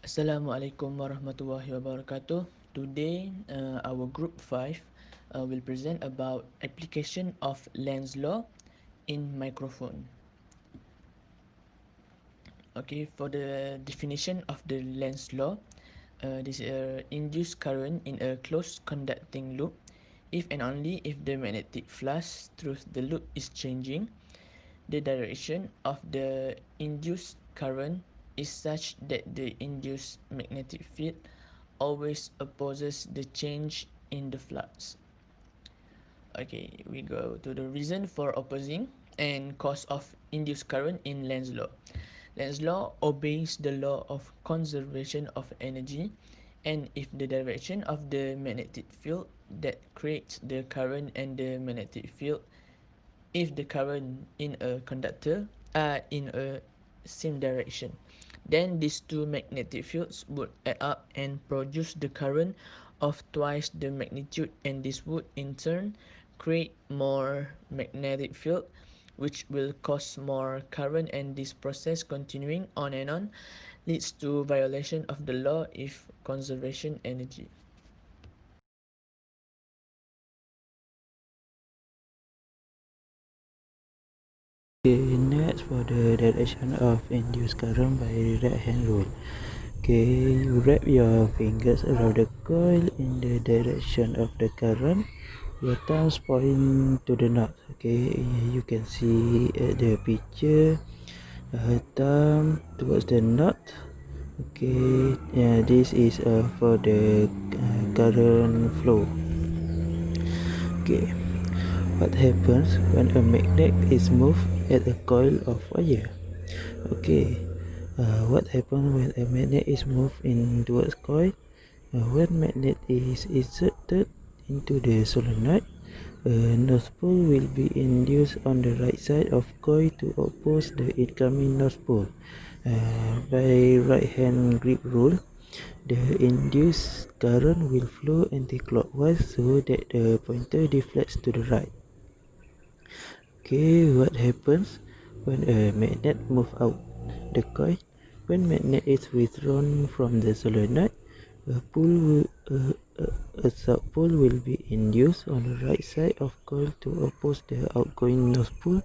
Assalamualaikum warahmatullahi wabarakatuh. Today, our group 5 will present about application of Lenz law in microphone. Okay, for the definition of the Lenz law, this is induced current in a closed conducting loop if and only if the magnetic flux through the loop is changing. The direction of the induced current is such that the induced magnetic field always opposes the change in the flux. Okay, we go to the reason for opposing and cause of induced current in Lenz law. Lenz law obeys the law of conservation of energy, and if the direction of the magnetic field that creates the current and the magnetic field, if the current in a conductor are in a same direction, then these two magnetic fields would add up and produce the current of twice the magnitude, and this would in turn create more magnetic field, which will cause more current, and this process continuing on and on leads to violation of the law if conservation energy. Okay, next for the direction of induced current by right hand rule. Okay, you wrap your fingers around the coil in the direction of the current. Your thumbs point to the knot. Okay, you can see the picture. Thumb towards the knot. Okay, this is for the current flow. Okay, what happens when a magnet is moved at a coil of wire? Okay, what happens when a magnet is moved in towards coil? When magnet is inserted into the solenoid, a north pole will be induced on the right side of coil to oppose the incoming north pole. By right hand grip rule, the induced current will flow anti-clockwise so that the pointer deflects to the right. Okay, what happens when a magnet moves out the coil? When magnet is withdrawn from the solenoid, a a subpole will be induced on the right side of coil to oppose the outgoing north pole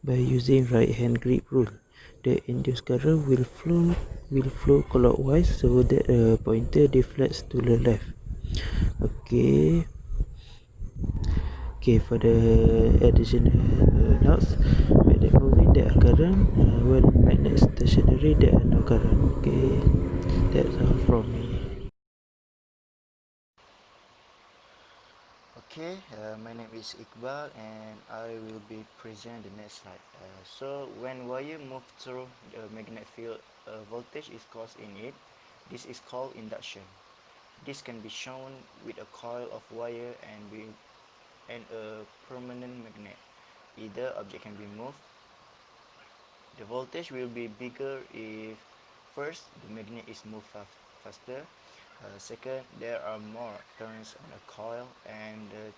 by using right hand grip rule. The induced current will flow clockwise so that the pointer deflects to the left. Okay, Okay, for the additional notes, magnet moving there are current, when magnet stationary there are no current. Okay, that's all from me. Okay, my name is Iqbal and I will be present the next slide. So when wire move through the magnetic field, voltage is caused in it. This is called induction. This can be shown with a coil of wire and a permanent magnet. Either object can be moved. The voltage will be bigger if first the magnet is moved faster. Second, there are more turns on a coil, and the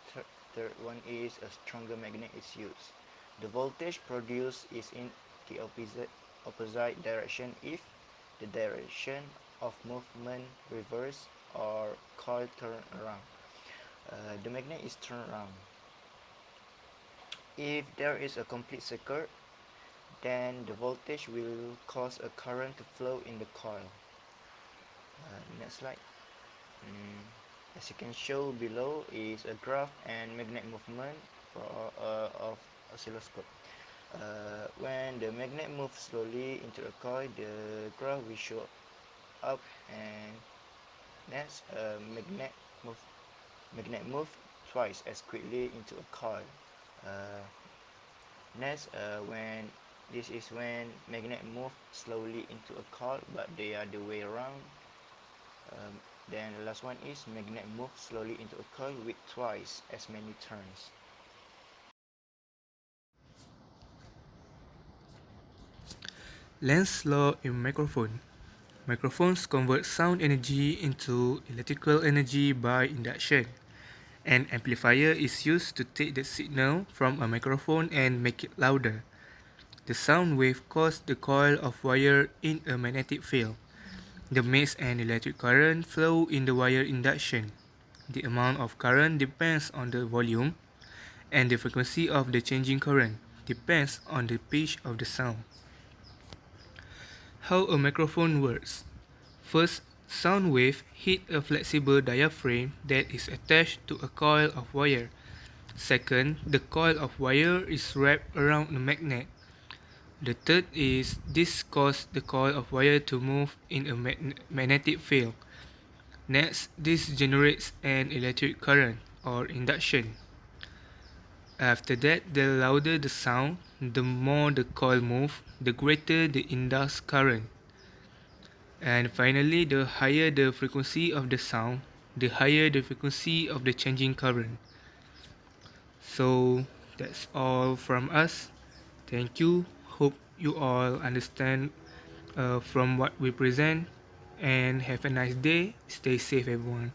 third one is a stronger magnet is used. The voltage produced is in the opposite direction if the direction of movement reverse or coil turn around. The magnet is turned around. If there is a complete circuit, then the voltage will cause a current to flow in the coil. Next slide. As you can show below is a graph and magnet movement of oscilloscope. When the magnet moves slowly into a coil, the graph will show up, and next magnet move twice as quickly into a coil. Uh, next, when this is when magnet move slowly into a coil, but the other way around. Then the last one is magnet move slowly into a coil with twice as many turns. Lenz law in microphone. Microphones convert sound energy into electrical energy by induction. An amplifier is used to take the signal from a microphone and make it louder. The sound wave causes the coil of wire in a magnetic field. The makes an electric current flow in the wire induction. The amount of current depends on the volume, and the frequency of the changing current depends on the pitch of the sound. How a microphone works. First, sound wave hit a flexible diaphragm that is attached to a coil of wire. Second, the coil of wire is wrapped around a magnet. The third is this causes the coil of wire to move in a magnetic field. Next, this generates an electric current or induction. After that, the louder the sound, the more the coil moves, the greater the induced current. And finally, the higher the frequency of the sound, the higher the frequency of the changing current. So that's all from us. Thank you. Hope you all understand from what we present, and have a nice day. Stay safe, everyone.